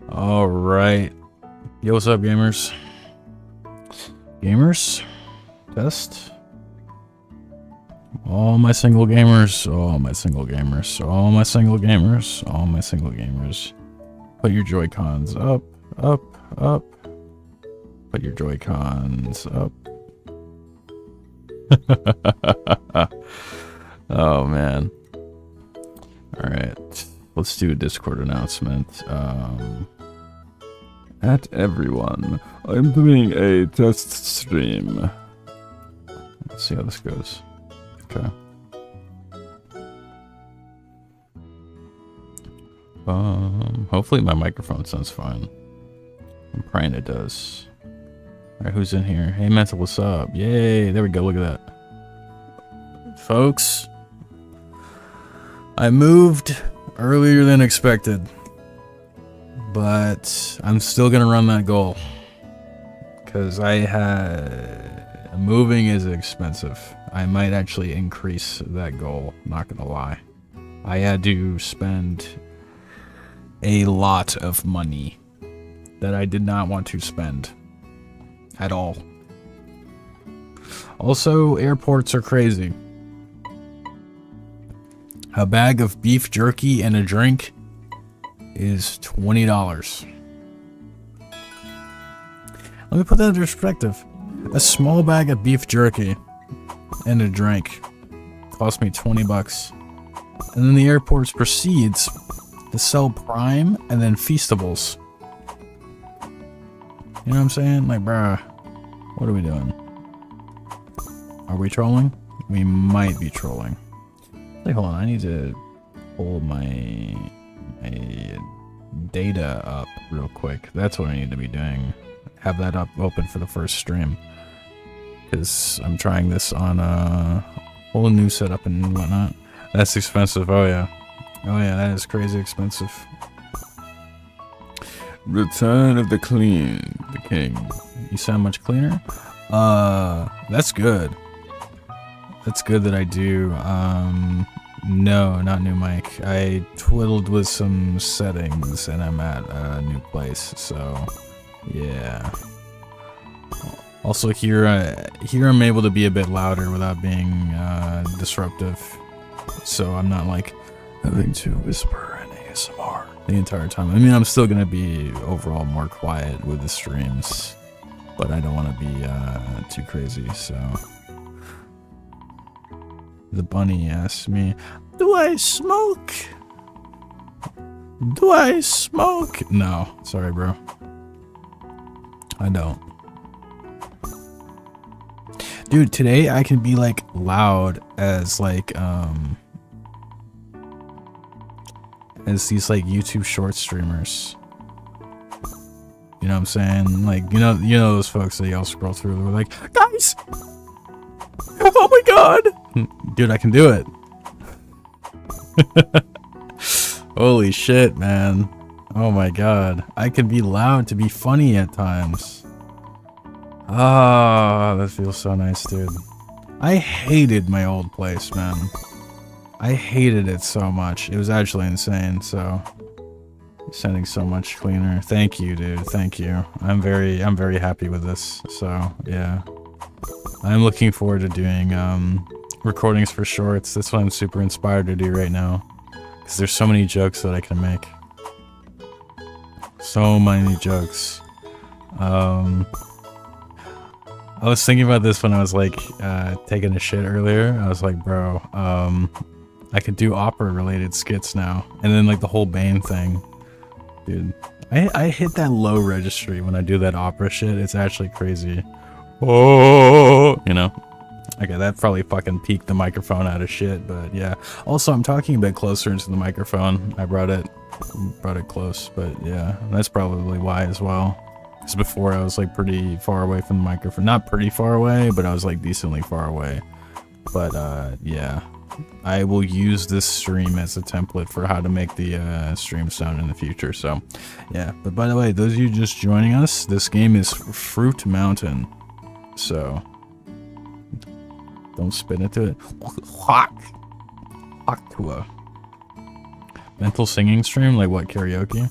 All right. Yo, what's up, gamers? Gamers? Test? All my single gamers. All my single gamers. All my single gamers. All my single gamers. Put your Joy-Cons up, up, up. Put your Joy-Cons up. Oh, man. All right. Let's do a Discord announcement. At everyone, I'm doing a test stream. Let's see how this goes. Okay. Hopefully my microphone sounds fine. I'm praying it does. Alright, who's in here? Hey, Mental, what's up? Yay, there we go, look at that. Folks, I moved earlier than expected, but I'm still gonna run that goal. Because moving is expensive. I might actually increase that goal, not gonna lie. I had to spend a lot of money that I did not want to spend at all. Also, airports are crazy. A bag of beef jerky and a drink is $20. Let me put that into perspective. A small bag of beef jerky and a drink cost me 20 bucks. And then the airport proceeds to sell Prime and then Feastables. You know what I'm saying? Like, bruh, what are we doing? Are we trolling? We might be trolling. Like, hold on, I need to pull my data up real quick. That's what I need to be doing. Have that up open for the first stream. Because I'm trying this on a whole new setup and whatnot. That's expensive, oh yeah. Oh yeah, that is crazy expensive. Return of the King. You sound much cleaner? That's good. That's good that I do. No, not new mic. I twiddled with some settings and I'm at a new place, so yeah. Also here I'm able to be a bit louder without being disruptive. So I'm not like having to whisper in ASMR the entire time. I mean, I'm still gonna be overall more quiet with the streams, but I don't want to be too crazy, so. The bunny asked me, do I smoke? Do I smoke? No, sorry, bro. I don't. Dude, today I can be like loud as like as these like YouTube short streamers. You know what I'm saying? Like, you know those folks that y'all scroll through, they're like, guys! Oh my god! Dude, I can do it. Holy shit, man. Oh my god. I can be loud to be funny at times. Ah, that feels so nice, dude. I hated my old place, man. I hated it so much. It was actually insane, so sounding so much cleaner. Thank you, dude. Thank you. I'm very happy with this. So, yeah. I'm looking forward to doing recordings for shorts. That's what I'm super inspired to do right now. Because there's so many jokes that I can make. So many jokes. I was thinking about this when I was like taking a shit earlier. I was like, bro, I could do opera related skits now. And then like the whole Bane thing. Dude, I hit that low registry when I do that opera shit. It's actually crazy. Oh, you know. Okay, that probably fucking peaked the microphone out of shit, but yeah. Also, I'm talking a bit closer into the microphone. I brought it close, but yeah, that's probably why as well. Because before I was like pretty far away from the microphone. Not pretty far away, but I was like decently far away. But yeah, I will use this stream as a template for how to make the stream sound in the future. So yeah, but by the way, those of you just joining us, this game is Fruit Mountain. So don't spit into it. Mental singing stream? Like what, karaoke?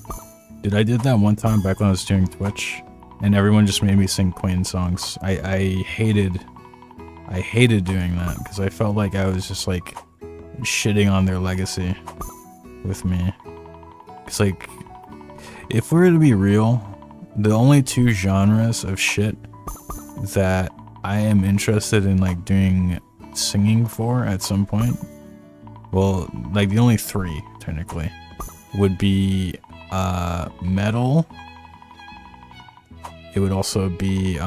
Dude, I did that one time back when I was doing Twitch, and everyone just made me sing Queen songs. I hated doing that because I felt like I was just like shitting on their legacy with me. It's like, if we're to be real, the only two genres of shit that I am interested in like doing singing for at some point, well, like the only three technically would be metal. It would also be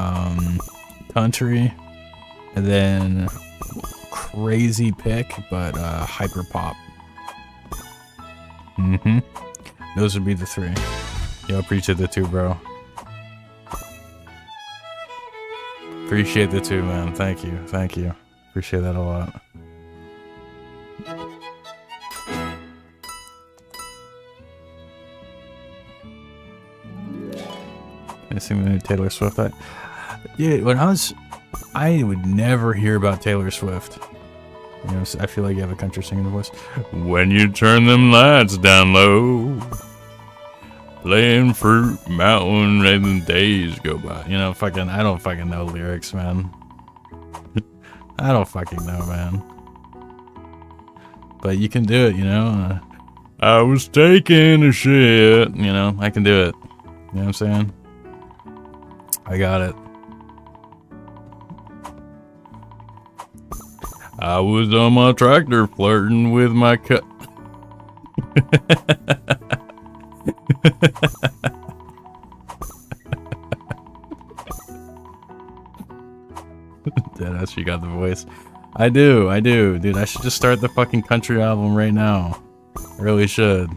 country, and then crazy pick, but hyper pop. Those would be the three. Yo, appreciate the two, bro. Appreciate the two, man. Thank you. Thank you. Appreciate that a lot. I sing the new Taylor Swift. Dude, when I would never hear about Taylor Swift. You know, I feel like you have a country singing voice. When you turn them lights down low, playing Fruit Mountain and the days go by. You know, I don't fucking know lyrics, man. I don't fucking know, man. But you can do it, you know. I was taking a shit. You know, I can do it. You know what I'm saying? I got it. I was on my tractor flirting with my cut. Deadass, you got the voice. I do, dude. I should just start the fucking country album right now. I really should.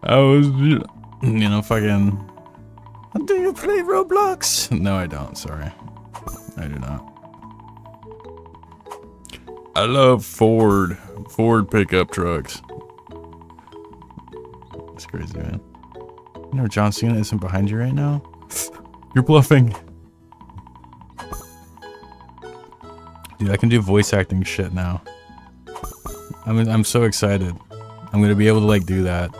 I was, you know, fucking. Do you play Roblox? No, I don't. Sorry, I do not. I love Ford pickup trucks. That's crazy, man. You know John Cena isn't behind you right now? You're bluffing. Dude, I can do voice acting shit now. I'm so excited. I'm gonna be able to like do that.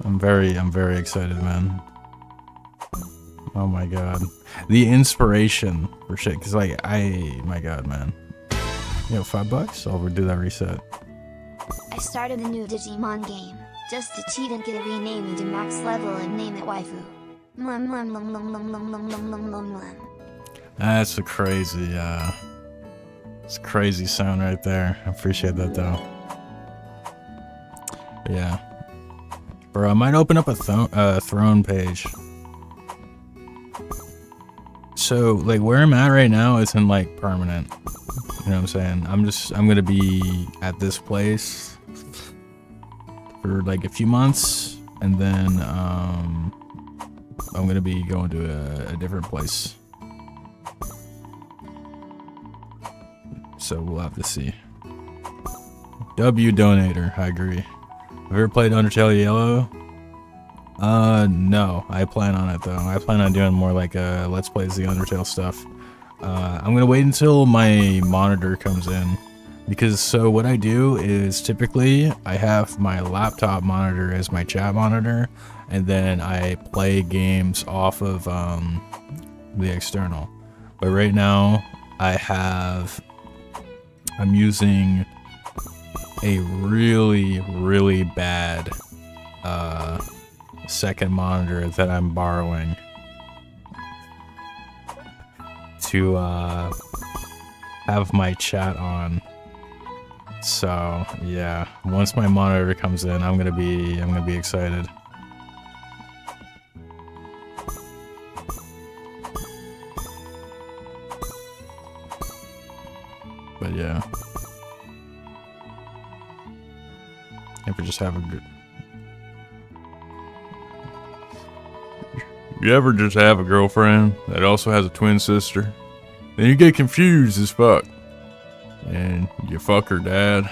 I'm very excited, man. Oh my god. The inspiration for shit, cause like my god, man. Yo, $5? I'll do that reset. I started a new Digimon game, just to cheat and get a rename into max level and name it waifu. That's a crazy, it's a crazy sound right there. I appreciate that though. Yeah. Bro, I might open up a throne page. So, like, where I'm at right now isn't, like, permanent. You know what I'm saying? I'm gonna be at this place for, like, a few months, and then, I'm gonna be going to a different place. So, we'll have to see. W Donator, I agree. Have you ever played Undertale Yellow? No. I plan on it, though. I plan on doing more like Let's Plays the Undertale stuff. I'm gonna wait until my monitor comes in. Because, so what I do is typically I have my laptop monitor as my chat monitor, and then I play games off of the external. But right now, I'm using a really bad second monitor that I'm borrowing to have my chat on. So yeah, once my monitor comes in, I'm gonna be excited. But yeah, if we just have a good. You ever just have a girlfriend that also has a twin sister? Then you get confused as fuck. And you fuck her dad.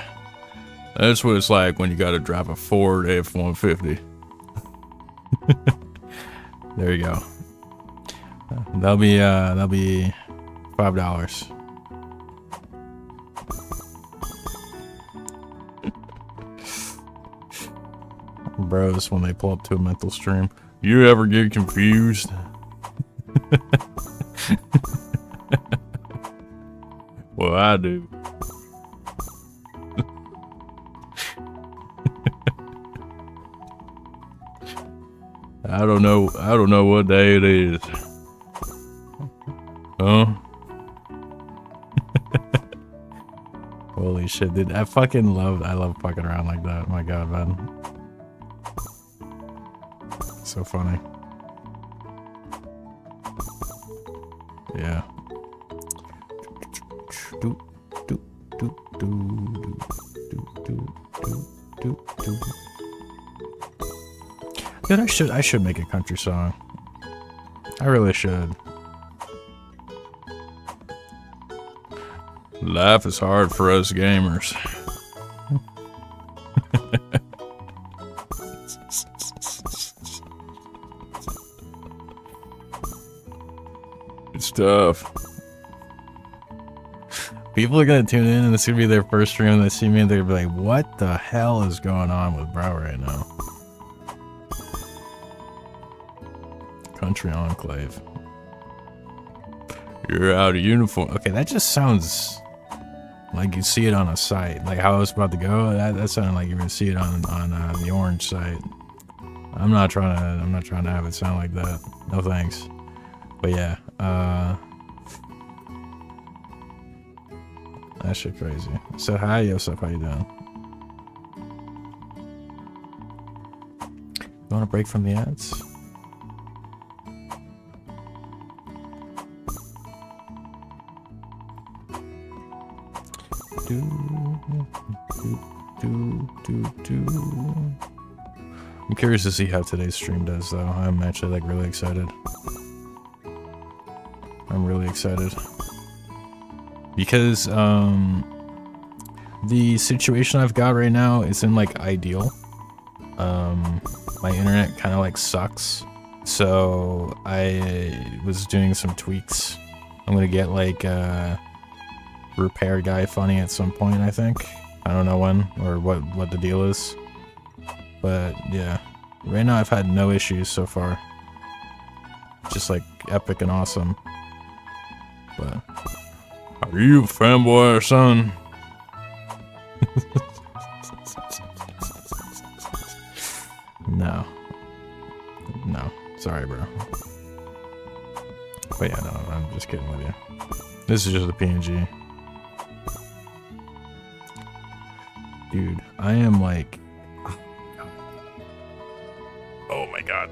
That's what it's like when you gotta drive a Ford F-150. There you go. That'll be $5. bros when they pull up to a mental stream. You ever get confused? Well, I do. I don't know what day it is. Huh? Holy shit, dude. I love fucking around like that. My god, man. So funny. Yeah. Dude, I should make a country song. I really should. Life is hard for us gamers. It's tough. People are gonna tune in and it's gonna be their first stream and they see me and they're gonna be like, what the hell is going on with Bro right now? Country Enclave. You're out of uniform. Okay, that just sounds like you see it on a site. Like how I was about to go, that sounded like you would see it on the orange site. I'm not trying to have it sound like that. No thanks. But yeah, that shit crazy. So hi Yosef, how you doing? You want a break from the ads? I'm curious to see how today's stream does though. I'm actually like really excited. I'm really excited. Because the situation I've got right now isn't like ideal. My internet kind of like sucks. So I was doing some tweaks. I'm gonna get like repair guy funny at some point, I think. I don't know when or what the deal is. But yeah, right now I've had no issues so far. Just like epic and awesome. But are you a fanboy or son? No. No. Sorry, bro. But yeah, no, I'm just kidding with you. This is just a PNG. Dude, I am like... Oh my god.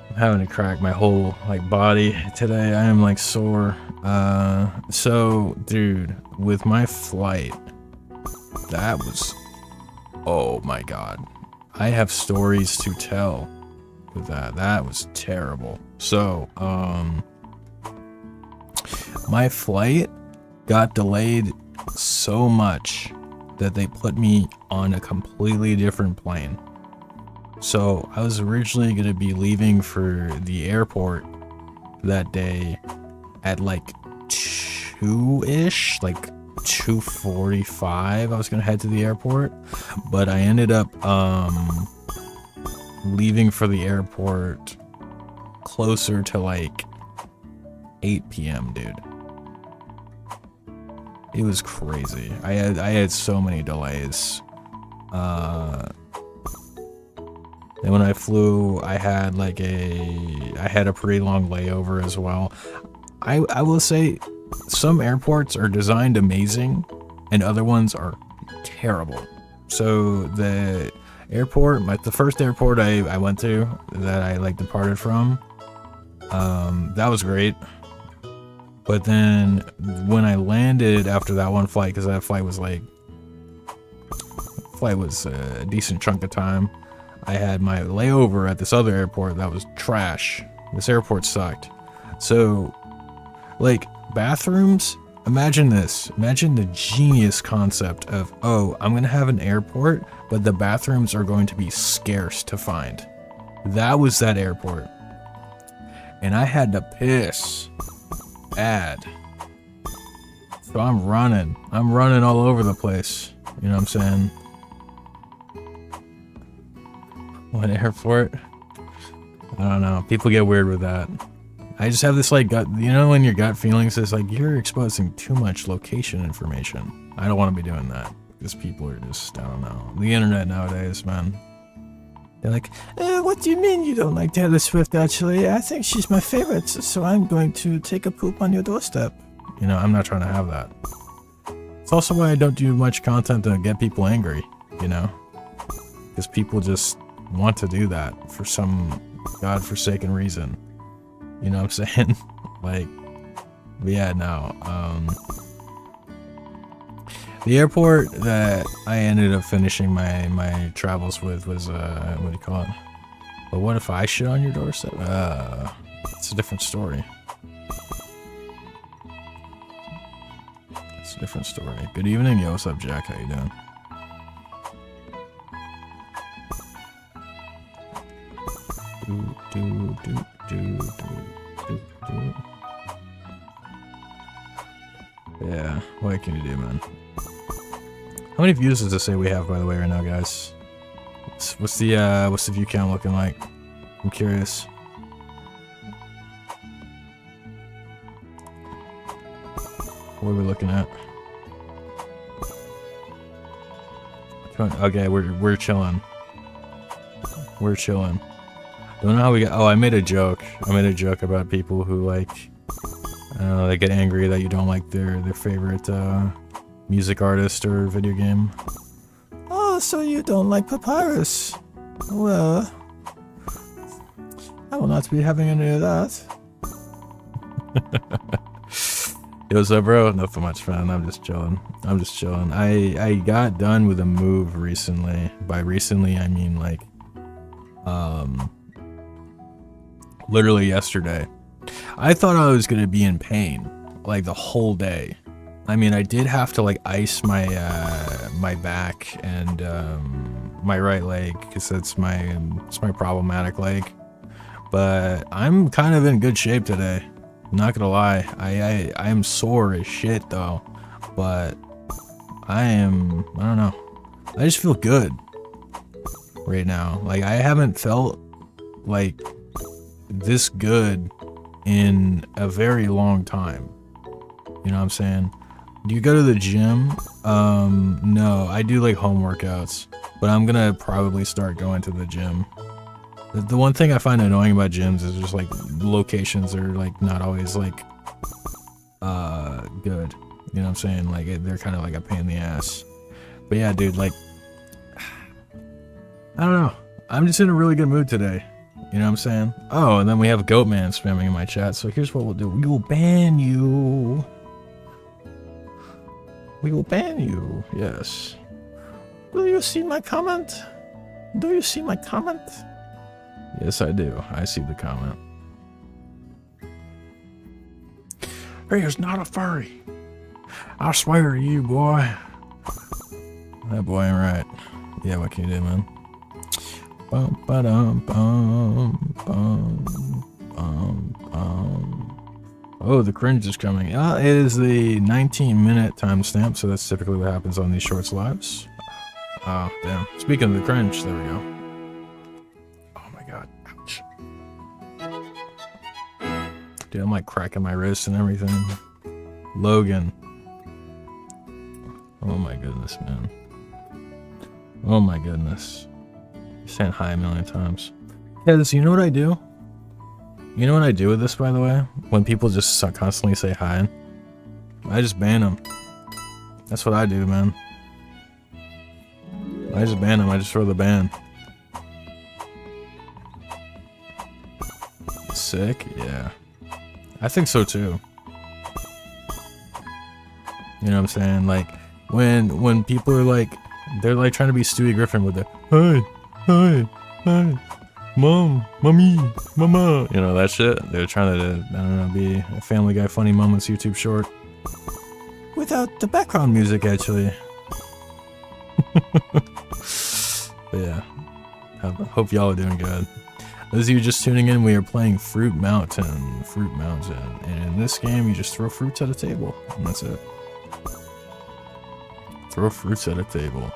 I'm having to crack my whole like body today. I am like sore. So dude, with my flight, that was... Oh my god. I have stories to tell with that. That was terrible. So, my flight got delayed so much that they put me on a completely different plane. So I was originally going to be leaving for the airport that day at like 2-ish, like 2:45. I was going to head to the airport, but I ended up leaving for the airport closer to like 8 p.m. dude. It was crazy. I had so many delays. Then when I flew, I had a pretty long layover as well. I will say some airports are designed amazing and other ones are terrible. So the airport, the first airport I went to that I like departed from, that was great. But then when I landed after that one flight, because that flight was a decent chunk of time, I had my layover at this other airport that was trash. This airport sucked. So, like, bathrooms, imagine this. Imagine the genius concept of, oh, I'm going to have an airport, but the bathrooms are going to be scarce to find. That was that airport. And I had to piss bad So I'm running. I'm running all over the place. You know what I'm saying? What airport? I don't know. People get weird with that. I just have this like gut, you know, when your gut feelings is like you're exposing too much location information. I don't want to be doing that because people are just, I don't know. The internet nowadays, man. They're like, what do you mean you don't like Taylor Swift? Actually, I think she's my favorite, so I'm going to take a poop on your doorstep. You know, I'm not trying to have that. It's also why I don't do much content to get people angry, you know? Because people just want to do that for some godforsaken reason. You know what I'm saying? Like, but yeah, no. The airport that I ended up finishing my travels with was, what do you call it? But what if I shit on your doorstep? It's a different story. It's a different story. Good evening, yo, what's up, Jack? How you doing? Yeah, what can you do, man? How many views does it say we have, by the way, right now, guys? What's the view count looking like? I'm curious. What are we looking at? Okay, we're chilling. We're chilling. Don't know how we got. Oh, I made a joke. I made a joke about people who like, I don't know, they get angry that you don't like their favorite music artist or video game. Oh, so you don't like Papyrus? Well, I will not be having any of that. Yo, what's up, bro? Nothing much, man. I'm just chilling. I'm just chilling. I got done with a move recently. By recently, I mean like, literally yesterday. I thought I was gonna be in pain like the whole day. I mean, I did have to like ice my my back and my right leg because it's my problematic leg. But I'm kind of in good shape today. I'm not gonna lie. I am sore as shit though, but I don't know. I just feel good right now. Like I haven't felt like this good in a very long time. You know what I'm saying? Do you go to the gym? No, I do like home workouts, but I'm gonna probably start going to the gym. The one thing I find annoying about gyms is just like locations are like not always like good. You know what I'm saying? Like they're kind of like a pain in the ass. But yeah, dude, like I don't know. I'm just in a really good mood today. You know what I'm saying? Oh, and then we have Goatman spamming in my chat. So here's what we'll do. We will ban you. We will ban you. Yes. Will you see my comment? Do you see my comment? Yes, I do. I see the comment. He is not a furry. I swear to you, boy. That boy ain't right. Yeah, what can you do, man? Bum, ba-dum, bum, bum, bum, bum. Oh, the cringe is coming. It is the 19-minute timestamp, so that's typically what happens on these shorts lives. Oh, damn. Speaking of the cringe, there we go. Oh my god. Ouch. Dude, I'm like cracking my wrist and everything. Logan. Oh my goodness, man. Oh my goodness. You're saying hi a million times. Yeah, you know what I do? You know what I do with this, by the way? When people just constantly say hi, I just ban them. That's what I do, man. I just ban them. I just throw the ban. Sick? Yeah. I think so too. You know what I'm saying? Like, when people are like, they're like trying to be Stewie Griffin with the hi, mom, mommy, mama. You know, that shit. They're trying to, I don't know, be a Family Guy Funny Moments YouTube short. Without the background music, actually. But yeah. Hope y'all are doing good. Those of you just tuning in, we are playing Fruit Mountain. And in this game, you just throw fruits at a table. And that's it. Throw fruits at a table.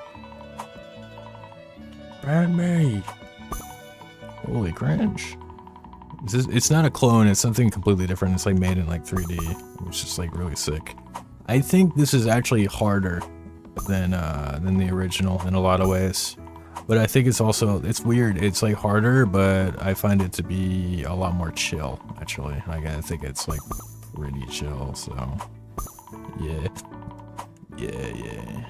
Brand me. Holy cringe. It's not a clone, it's something completely different. It's like made in like 3D, which is like really sick. I think this is actually harder than the original in a lot of ways. But I think it's also, it's weird. It's like harder, but I find it to be a lot more chill, actually. Like, I think it's like pretty chill, so yeah. Yeah.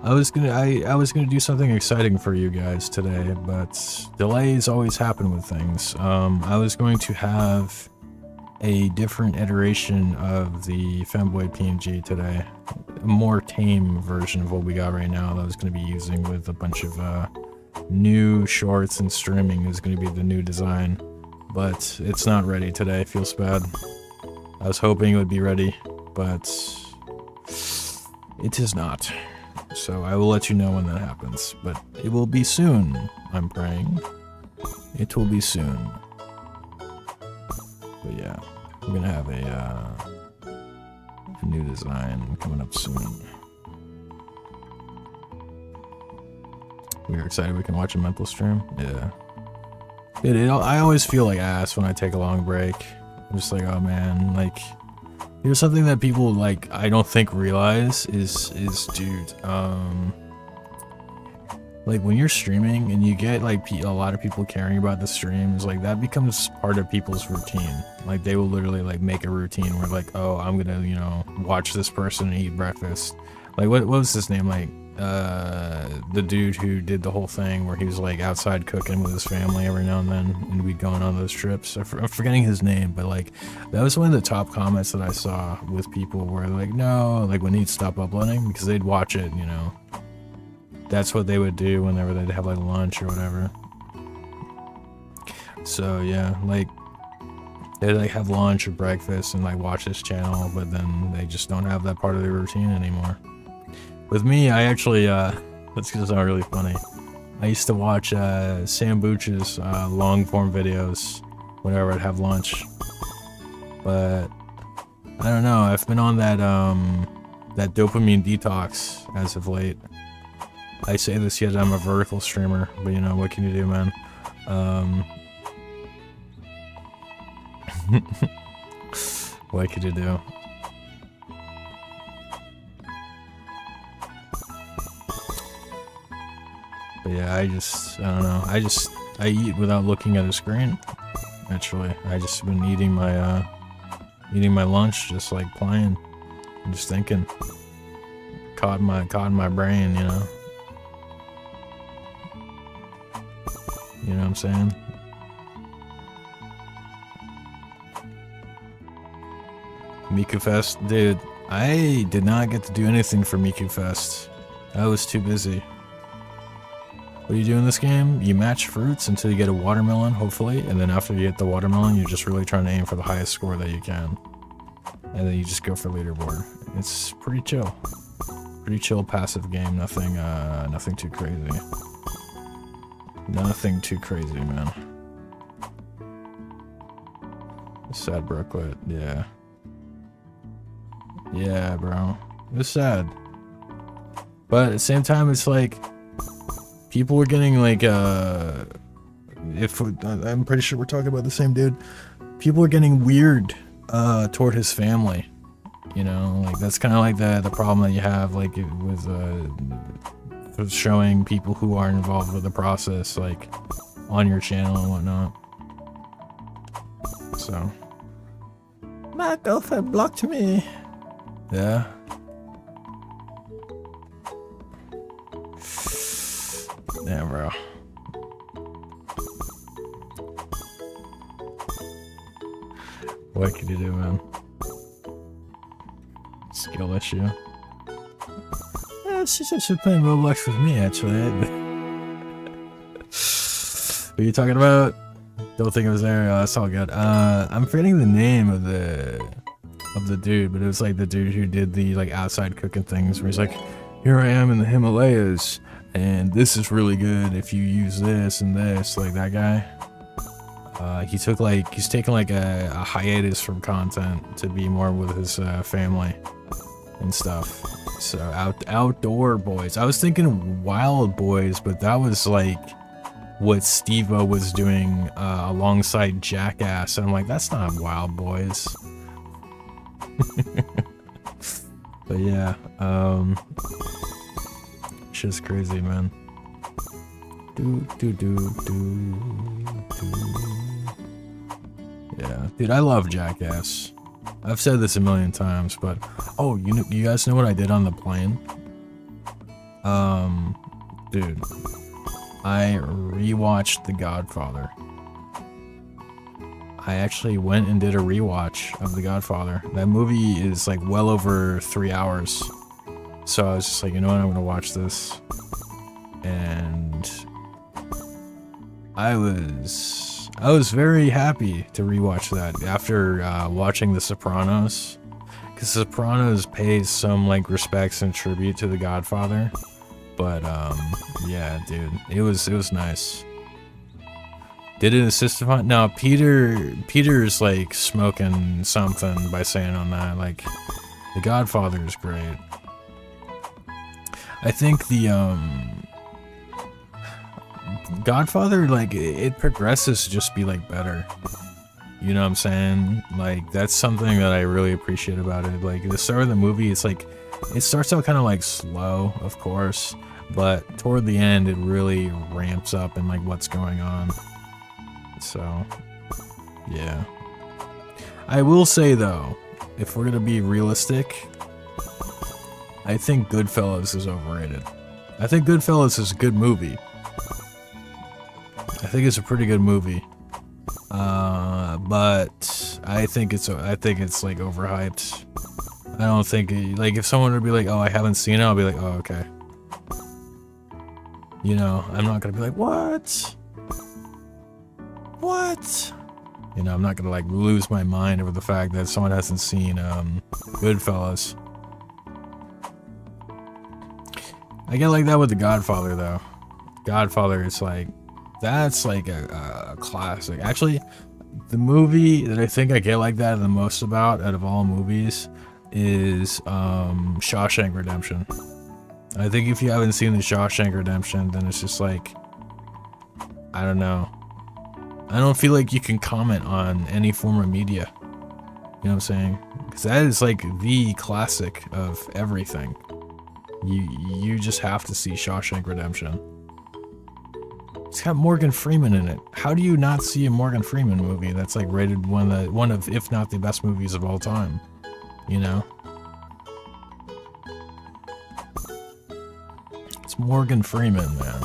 I was gonna do something exciting for you guys today, but delays always happen with things. I was going to have a different iteration of the Femboy PNG today, a more tame version of what we got right now that I was going to be using with a bunch of new shorts and streaming is going to be the new design, but it's not ready today. Feels bad. I was hoping it would be ready, but it is not. So I will let you know when that happens, but it will be soon, I'm praying. It will be soon. But yeah, we're gonna have a new design coming up soon. We're excited we can watch a mental stream. Yeah. Dude, I always feel like ass when I take a long break. I'm just like, oh man, like, here's something that people, like, I don't think realize is dude, like, when you're streaming and you get, like, a lot of people caring about the streams, like, that becomes part of people's routine. Like, they will literally, like, make a routine where, like, oh, I'm gonna, you know, watch this person eat breakfast. Like, what was his name? Like, the dude who did the whole thing where he was, like, outside cooking with his family every now and then, and we'd go on those trips. I'm forgetting his name, but, like, that was one of the top comments that I saw with people where, like, no, like, when he'd stop uploading, because they'd watch it, you know. That's what they would do whenever they'd have, like, lunch or whatever. So, yeah, like, they'd, like, have lunch or breakfast and, like, watch this channel, but then they just don't have that part of their routine anymore. With me, I actually, that's gonna sound really funny. I used to watch, Sam Booch's, long-form videos whenever I'd have lunch. But, I don't know, I've been on that, that dopamine detox as of late. I say this yet I'm a vertical streamer, but you know, what can you do, man? What could you do? But yeah, I don't know, I eat without looking at a screen, actually. I just been eating my lunch, just like playing, and just thinking. Caught in my brain, you know? You know what I'm saying? Miku Fest, dude, I did not get to do anything for Miku Fest. I was too busy. What do you do in this game? You match fruits until you get a watermelon, hopefully, and then after you get the watermelon, you're just really trying to aim for the highest score that you can. And then you just go for leaderboard. It's pretty chill. Pretty chill passive game, nothing too crazy. Nothing too crazy, man. Sad Brooklet, yeah. Yeah, bro. It's sad. But at the same time, it's like, people were getting like, I'm pretty sure we're talking about the same dude. People are getting weird, toward his family. You know, like, that's kind of like the problem that you have, like, with, showing people who are involved with the process, like, on your channel and whatnot. So. My girlfriend blocked me. Yeah. Damn, bro. What can you do, man? Skill issue. Yeah, she said she was playing Roblox with me, actually. What are you talking about? Don't think it was there. That's all good. I'm forgetting the name of the dude, but it was like the dude who did the, like, outside cooking things, where he's like, here I am in the Himalayas, And this is really good if you use this and this, like that guy. He's taking like a hiatus from content to be more with his family and stuff. So outdoor boys. I was thinking Wild Boys, but that was like what Steve-O was doing alongside Jackass, and I'm like, that's not Wild Boys. But yeah, shit's crazy, man. Yeah, dude, I love Jackass. I've said this a million times, but oh, you guys know what I did on the plane? Dude, I rewatched The Godfather. I actually went and did a rewatch of The Godfather. That movie is like well over 3 hours. So I was just like, you know what, I'm gonna watch this. And I was very happy to rewatch that after watching The Sopranos. Because Sopranos pays some like respects and tribute to The Godfather. But yeah, dude, it was nice. Did it assist upon? No, Peter's like smoking something by saying on that. Like, The Godfather is great. I think the Godfather, like, it progresses to just be like better. You know what I'm saying? Like, that's something that I really appreciate about it. Like, the start of the movie, it's like, it starts out kind of like slow, of course, but toward the end, it really ramps up in like what's going on. So, yeah. I will say though, if we're gonna be realistic, I think Goodfellas is overrated. I think Goodfellas is a good movie. I think it's a pretty good movie. But I think it's like overhyped. I don't think like if someone would be like, "Oh, I haven't seen it," I'll be like, "Oh, okay." You know, I'm not gonna be like, "What? What?" You know, I'm not gonna like lose my mind over the fact that someone hasn't seen Goodfellas. I get like that with The Godfather though. Godfather is like, that's like a classic. Actually, the movie that I think I get like that the most about out of all movies is Shawshank Redemption. I think if you haven't seen the Shawshank Redemption, then it's just like, I don't know. I don't feel like you can comment on any form of media. You know what I'm saying? Because that is like the classic of everything. You just have to see Shawshank Redemption. It's got Morgan Freeman in it. How do you not see a Morgan Freeman movie that's like rated one of if not the best movies of all time? You know? It's Morgan Freeman, man.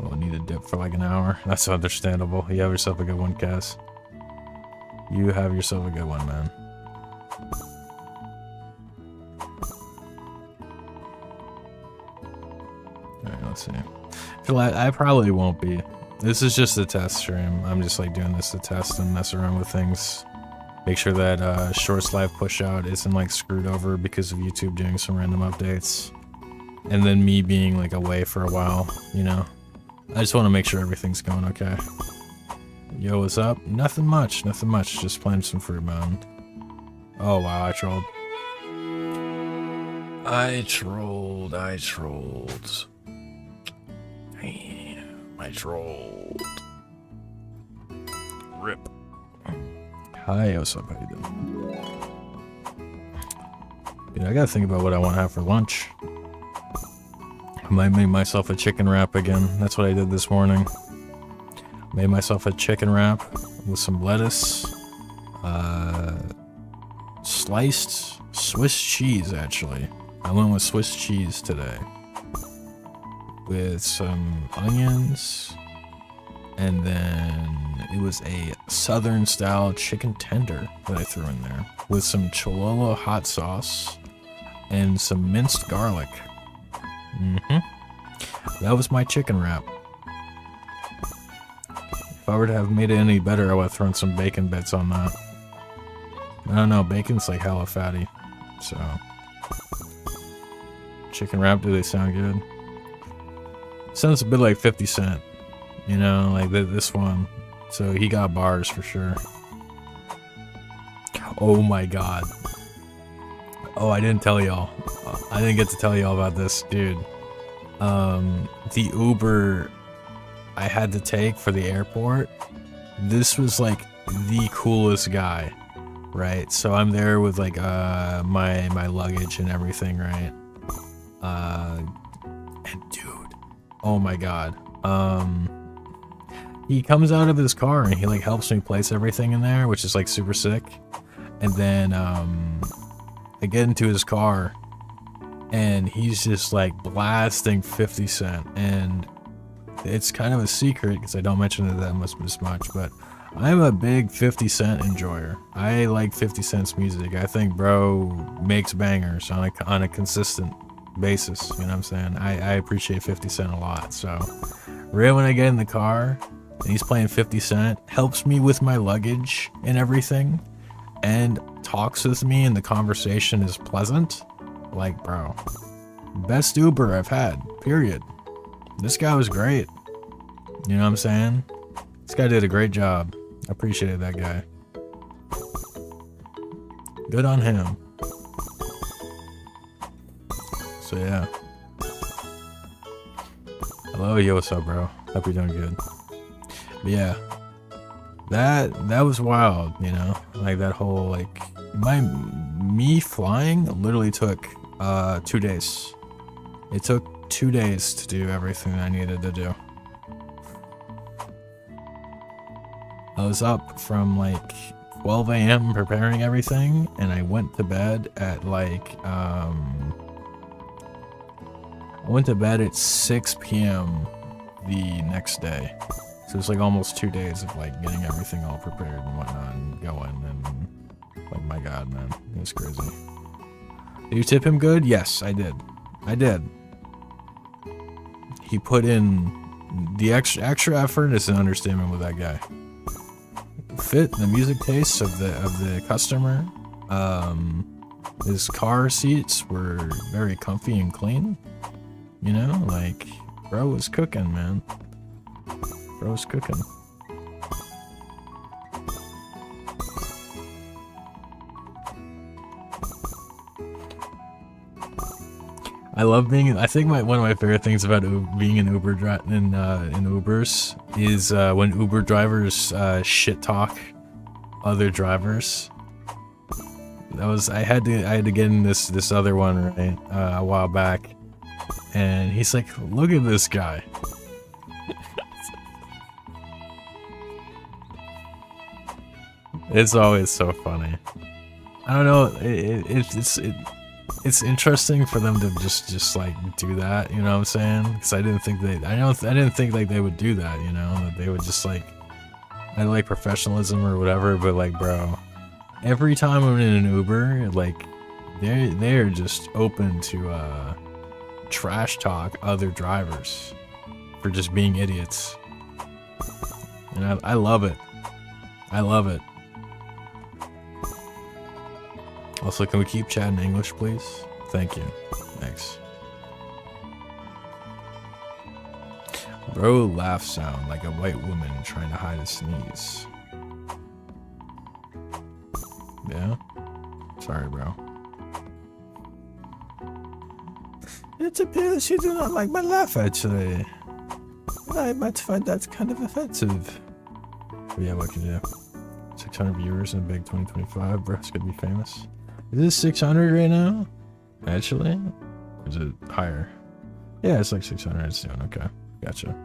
Oh, I need a dip for like an hour. That's understandable. You have yourself a good one, Cass. You have yourself a good one, man. Alright, let's see. I probably won't be. This is just a test stream. I'm just like doing this to test and mess around with things. Make sure that Shorts Live push out isn't like screwed over because of YouTube doing some random updates. And then me being like away for a while, you know? I just want to make sure everything's going okay. Yo, what's up? Nothing much, just playing some Fruit Mountain. Oh wow, I trolled. I trolled. Damn, I trolled. Rip. Hi, what's up, how you doing? Dude, I gotta think about what I want to have for lunch. I might make myself a chicken wrap again. That's what I did this morning. Made myself a chicken wrap with some lettuce, sliced Swiss cheese, actually. I went with Swiss cheese today. With some onions, and then it was a southern style chicken tender that I threw in there. With some Cholula hot sauce and some minced garlic. That was my chicken wrap. If I were to have made it any better, I would have thrown some bacon bits on that. I don't know, bacon's like hella fatty. So. Chicken wrap, do they sound good? Sounds a bit like 50 Cent. You know, like this one. So he got bars for sure. Oh my god. Oh, I didn't tell y'all. I didn't get to tell y'all about this, dude. The Uber I had to take for the airport, this was like the coolest guy, right? So I'm there with like my luggage and everything, right? And dude, oh my god. He comes out of his car and he like helps me place everything in there, which is like super sick. And then I get into his car and he's just like blasting 50 Cent, and it's kind of a secret because I don't mention it that much, but I'm a big 50 Cent enjoyer. I like 50 Cent's music. I think bro makes bangers on a consistent basis, you know what I'm saying? I appreciate 50 Cent a lot. So right when I get in the car and he's playing 50 Cent, helps me with my luggage and everything, and talks with me and the conversation is pleasant, like bro, best Uber I've had, period. This guy was great. You know what I'm saying? This guy did a great job. I appreciated that guy. Good on him. So yeah. Hello, yo, what's up, bro? Hope you're doing good. But yeah. That was wild, you know? Like that whole like me flying literally took 2 days. It took 2 days to do everything I needed to do. I was up from like 12 a.m. preparing everything, and I went to bed at like I went to bed at 6 p.m. the next day. So it's like almost 2 days of like getting everything all prepared and whatnot and going, and like my god, man, it was crazy. Did you tip him good? Yes, I did. I did. He put in the extra effort. Is an understatement with that guy. Fit the music tastes of the customer. His car seats were very comfy and clean. You know, like bro was cooking, man. Bro was cooking. I love being. I think one of my favorite things about being an Uber in Ubers is when Uber drivers shit talk other drivers. I had to get in this other one right a while back, and he's like, "Look at this guy." It's always so funny. I don't know. It's interesting for them to just like do that, you know what I'm saying? Because I didn't think like they would do that, you know, that they would just like, I like professionalism or whatever, but like bro, every time I'm in an Uber, like they're just open to trash talk other drivers for just being idiots, and I love it. I love it. Also, can we keep chatting English, please? Thank you. Thanks. Bro laugh sound like a white woman trying to hide a sneeze. Yeah? Sorry, bro. It appears you do not like my laugh, actually. I might find that kind of offensive. But yeah, what can you do? 600 viewers in a big 2025, bro. It's gonna be famous. Is this 600 right now? Actually? Or is it higher? Yeah, it's like 600 soon. Okay. Gotcha.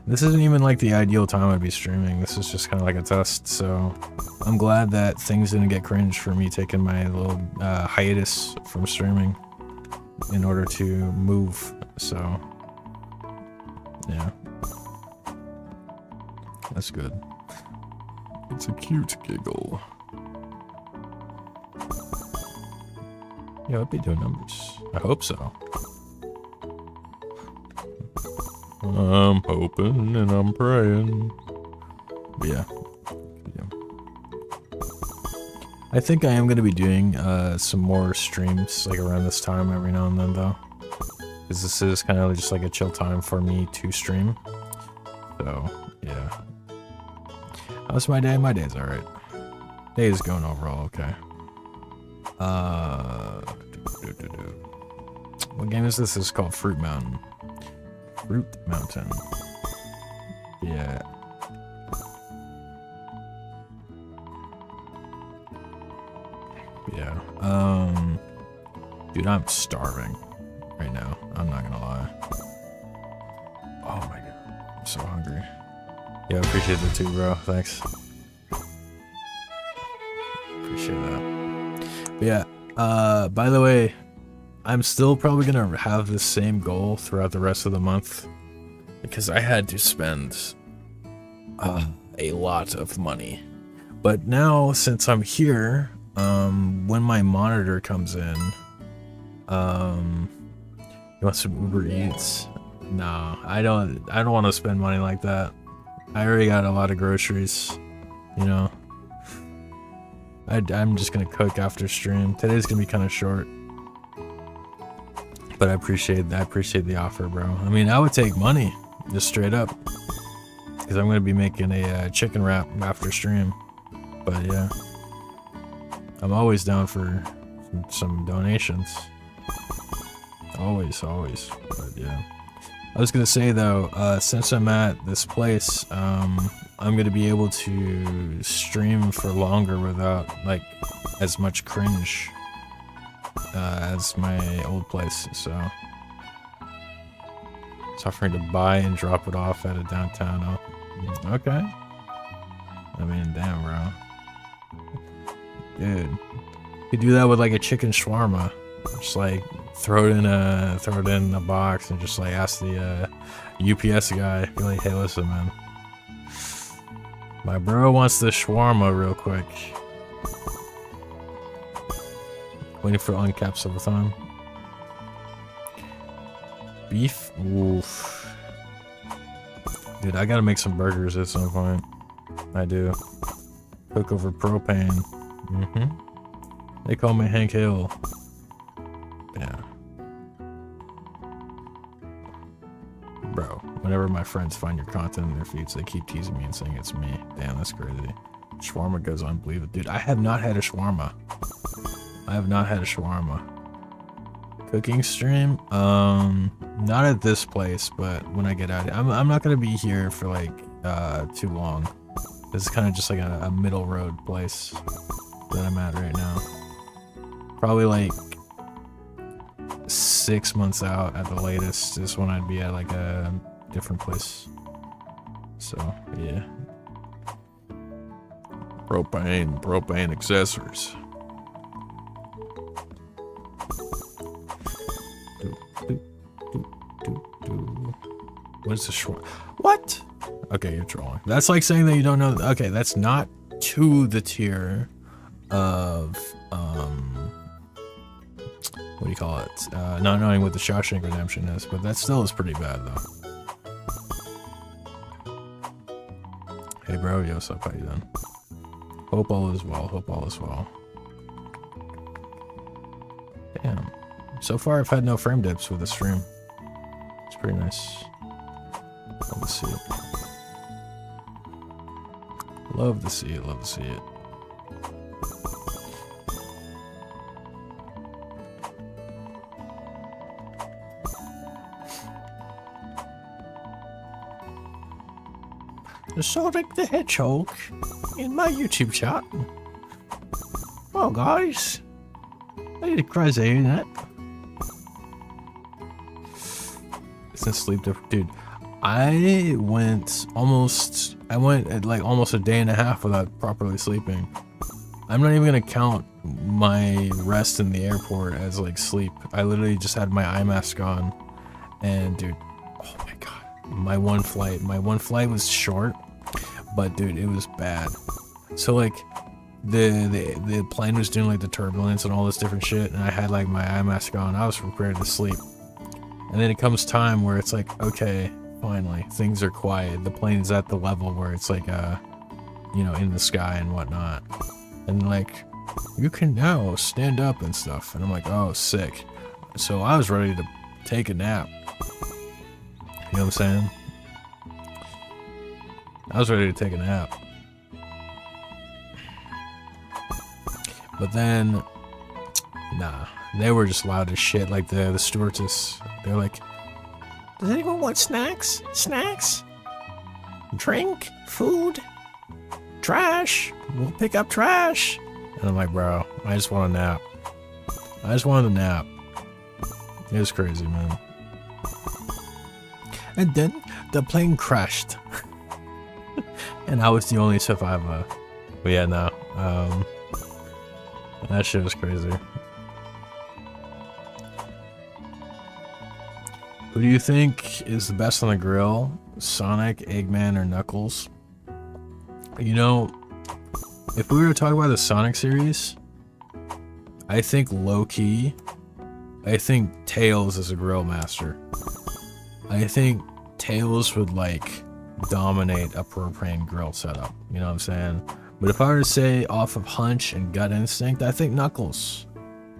This isn't even like the ideal time I'd be streaming. This is just kind of like a test. So I'm glad that things didn't get cringe for me taking my little hiatus from streaming in order to move. So yeah. That's good. It's a cute giggle. Yeah, I'd be doing numbers. I hope so. I'm hoping and I'm praying. But yeah. I think I am going to be doing some more streams like around this time every now and then though. Because this is kind of just like a chill time for me to stream. So, yeah. How's my day? My day's alright. Day is going overall okay. What game is this? This is called Fruit Mountain. Fruit Mountain. Yeah. Yeah. Dude, I'm starving right now. I'm not gonna lie. Oh my god. I'm so hungry. Yeah, appreciate it too, bro. Thanks. Appreciate that. But yeah, by the way, I'm still probably gonna have the same goal throughout the rest of the month because I had to spend a lot of money. But now, since I'm here, when my monitor comes in, you want some Uber Eats? Nah, I don't want to spend money like that. I already got a lot of groceries, you know. I'm just gonna cook after stream. Today's gonna be kind of short, but I appreciate the offer, bro. I mean, I would take money, just straight up, because I'm gonna be making a chicken wrap after stream. But yeah, I'm always down for some donations. Always. But yeah, I was gonna say though, since I'm at this place, I'm gonna be able to stream for longer without like as much cringe as my old place. So it's offering to buy and drop it off at a downtown. Oh, okay. I mean, damn, bro. Dude, you could do that with like a chicken shawarma. Just like throw it in a box and just like ask the UPS guy, be like, hey, listen, man, my bro wants the shawarma real quick. Waiting for uncaps all the time. Beef? Oof. Dude, I gotta make some burgers at some point. I do. Cook over propane. They call me Hank Hill. Yeah. Bro, whenever my friends find your content in their feeds, they keep teasing me and saying it's me. Damn, that's crazy. Shawarma goes unbelievable. Dude, I have not had a shawarma. Cooking stream? Not at this place, but when I get out, I'm not gonna be here for like too long. This is kind of just like a middle road place that I'm at right now. Probably like 6 months out at the latest is when I'd be at like a different place. So yeah. Propane accessories. What's the short? What? Okay, you're trolling. That's like saying that you don't know. Okay, that's not to the tier of what do you call it? Not knowing what the Shawshank Redemption is, but that still is pretty bad though. Hey bro, yo, what's up? How you doing? Hope all is well. Damn. So far I've had no frame dips with the stream. It's pretty nice. Love to see it. Love to see it. Sonic the Hedgehog in my YouTube chat. Well, guys, I did crazy, ain't it? It's a sleep different, dude. I went at like almost a day and a half without properly sleeping. I'm not even gonna count my rest in the airport as like sleep. I literally just had my eye mask on, and dude, oh my god, my one flight was short, but dude, it was bad. So like the plane was doing like the turbulence and all this different shit, and I had like my eye mask on. I was prepared to sleep, and then it comes time where it's like, okay, finally things are quiet. The plane is at the level where it's like you know, in the sky and whatnot. And like, you can now stand up and stuff. And I'm like, oh, sick. So I was ready to take a nap. You know what I'm saying? I was ready to take a nap. But then, nah, they were just loud as shit. Like the stewardess, they're like, does anyone want snacks? Snacks? Drink? Food? Trash? We'll pick up trash. And I'm like, bro, I just want a nap. I just wanted a nap. It was crazy, man. And then the plane crashed. And I was the only survivor. But yeah, no. That shit was crazy. Who do you think is the best on the grill? Sonic, Eggman, or Knuckles? You know, if we were to talk about the Sonic series, I think low-key, I think Tails is a grill master. I think Tails would like dominate a propane grill setup, you know what I'm saying? But if I were to say off of hunch and gut instinct, I think Knuckles.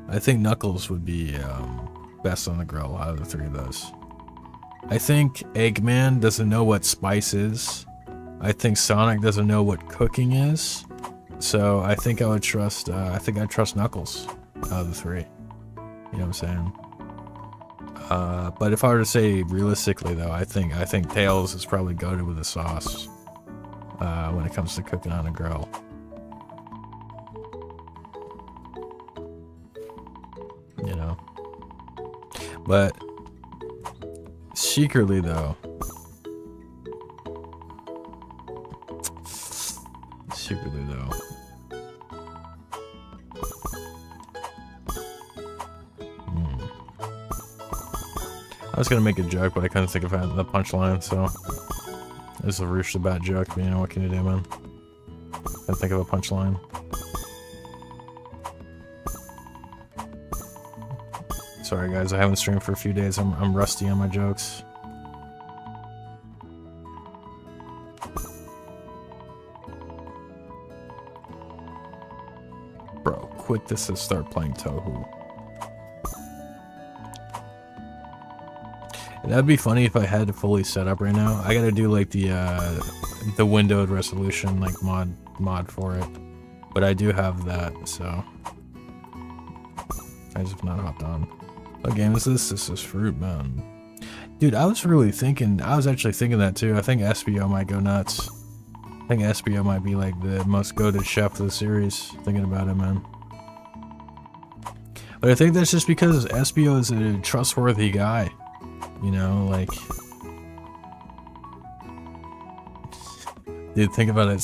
I think Knuckles would be best on the grill out of the three of those. I think Eggman doesn't know what spice is. I think Sonic doesn't know what cooking is. So I think I would trust, I'd trust Knuckles out of the three. You know what I'm saying? But if I were to say realistically though, I think Tails is probably goated with the sauce when it comes to cooking on a grill. You know. But secretly though, I was gonna make a joke, but I couldn't think of the punchline, so this is a Roosh the Bat joke, but you know, what can you do, man? Couldn't think of a punchline. Sorry guys, I haven't streamed for a few days. I'm rusty on my jokes. Bro, quit this and start playing Touhou. That'd be funny if I had to fully set up right now. I gotta do like the windowed resolution like mod for it, but I do have that, so I just have not hopped on. What game is this? This is Fruit Mountain. Dude, I was actually thinking that too. I think SBO might go nuts. I think SBO might be like the most goated chef of the series, thinking about it, man. But I think that's just because SBO is a trustworthy guy. You know, like, dude, think about it.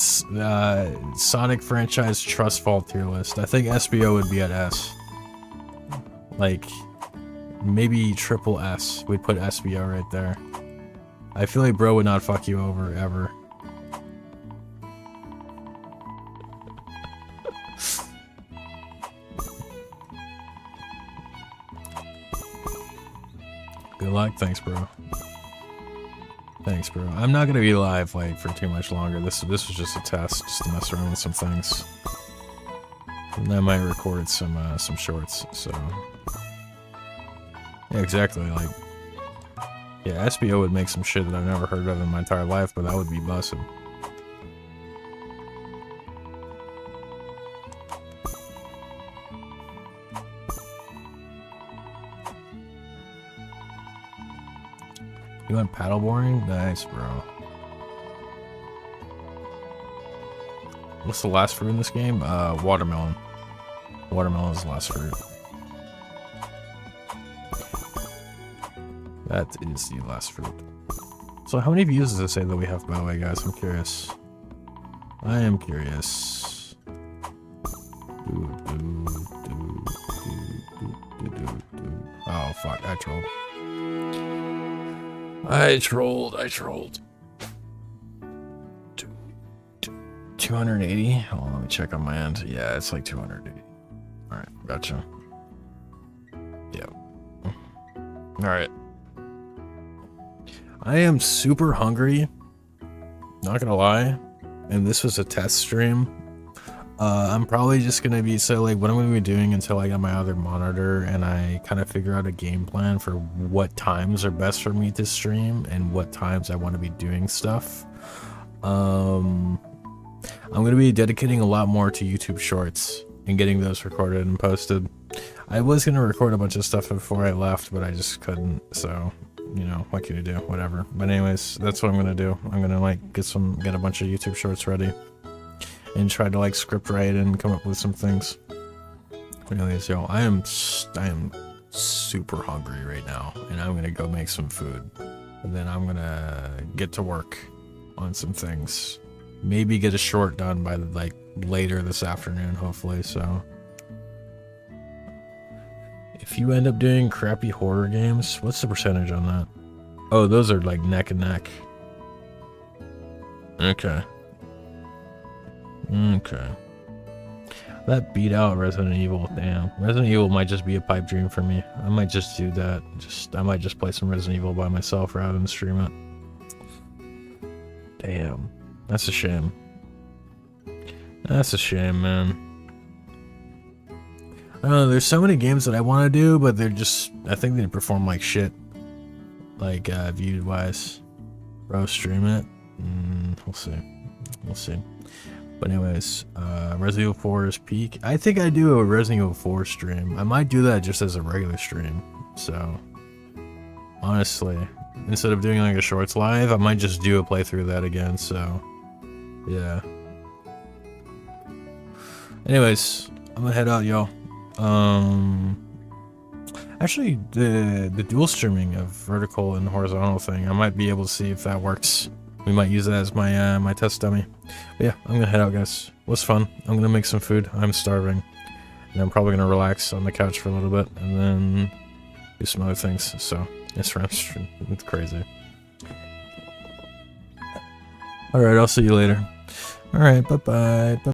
Sonic franchise trust fall tier list. I think SBO would be at S. Like, maybe triple S. We'd put SBO right there. I feel like bro would not fuck you over ever. Good luck. Thanks, bro. Thanks, bro. I'm not gonna be live like for too much longer. This was just a test, just to mess around with some things. And I might record some shorts. So yeah, exactly. Like, yeah, SBO would make some shit that I've never heard of in my entire life, but that would be busted. You went paddleboarding? Nice, bro. What's the last fruit in this game? Watermelon. Watermelon is the last fruit. That is the last fruit. So how many views does it say that we have, by the way, guys? I'm curious. I am curious. Oh, fuck. I trolled. I trolled. 280? Hold on, let me check on my end. Yeah, it's like 280. Alright, gotcha. Yeah. Alright. I am super hungry. Not gonna lie. and this was a test stream. I'm probably just gonna be, so like what I'm gonna be doing until I get my other monitor and I kind of figure out a game plan for what times are best for me to stream and what times I want to be doing stuff. I'm gonna be dedicating a lot more to YouTube Shorts and getting those recorded and posted. I was gonna record a bunch of stuff before I left, but I just couldn't, so you know, what can you do? Whatever. But anyways, that's what I'm gonna do. I'm gonna like get a bunch of YouTube Shorts ready and try to like script write and come up with some things. Anyways, yo, I am super hungry right now, and I'm gonna go make some food, and then I'm gonna get to work on some things. Maybe get a short done by like later this afternoon, hopefully. So if you end up doing crappy horror games, what's the percentage on that? Oh, those are like neck and neck. Okay. That beat out Resident Evil. Damn, Resident Evil might just be a pipe dream for me. I might just do that. I might just play some Resident Evil by myself rather than stream it. Damn, that's a shame. That's a shame, man. I don't know, there's so many games that I want to do, but they're just, I think they perform like shit. Like, viewed wise. Bro, stream it? We'll see. We'll see. But anyways, Resident Evil 4's peak. I think I do a Resident Evil 4 stream. I might do that just as a regular stream. So, honestly, instead of doing like a shorts live, I might just do a playthrough of that again. So, yeah. Anyways, I'm gonna head out, y'all. Actually, the dual streaming of vertical and horizontal thing, I might be able to see if that works. We might use that as my my test dummy. But yeah, I'm gonna head out, guys. It was fun. I'm gonna make some food. I'm starving, and I'm probably gonna relax on the couch for a little bit and then do some other things. So it's crazy. All right, I'll see you later. All right, bye bye.